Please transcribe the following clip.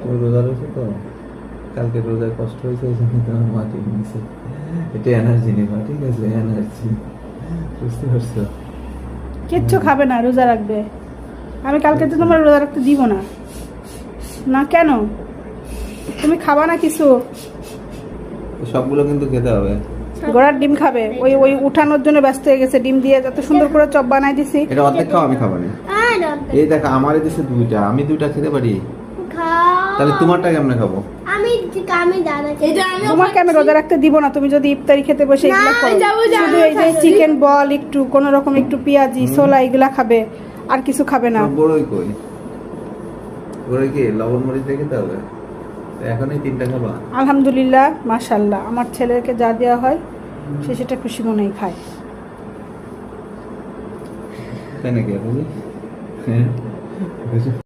ও রোজা রয়েছে তো, কালকে রোজায় কষ্ট হয়েছে, এই জন্য তোমার মাটি নিয়েছে। এটা এনার্জি নেবা, ঠিক আছে? এনার্জি, বুঝতে পারছো? কিচ্ছু খাবে না, রোজা রাখবে। আমি কালকে তো তোমার রোজা রাখতে দিব না। না কেন? তুমি খাবা না কিছু? সবগুলো কিন্তু খেতে হবে। ঘোড়ার ডিম খাবে, ওই ওই উঠানোর জন্য ব্যস্ত হয়ে গেছে। ডিম দিয়ে যত সুন্দর করে চপ বানাই দিছি। এটা অর্ধেক খাও, আমি খাবো না। এই দেখো, আমারই দিছে দুইটা, আমি দুইটা খেতে পারি? তাহলে তোমারটা কেমনে খাবো? তোমাকে আমি রোজা রাখতে দিব না। তুমি যদি ইফতারি খেতে বসে এগুলা করো, শুধু এই যে চিকেন বল, একটু কোন রকম একটু পেঁয়াজি ছোলা এগুলা খাবে, আর কিছু খাবে না। বড়ই কই? বড়ই কি লবণ মরিচ দিয়ে খেতে হবে? এখনই 3টা খাবা? আলহামদুলিল্লাহ, মাশাআল্লাহ, আমার ছেলেকে যা দেওয়া হয় সে সেটা খুশি মনেই খায়। তাই নাকি? আপনি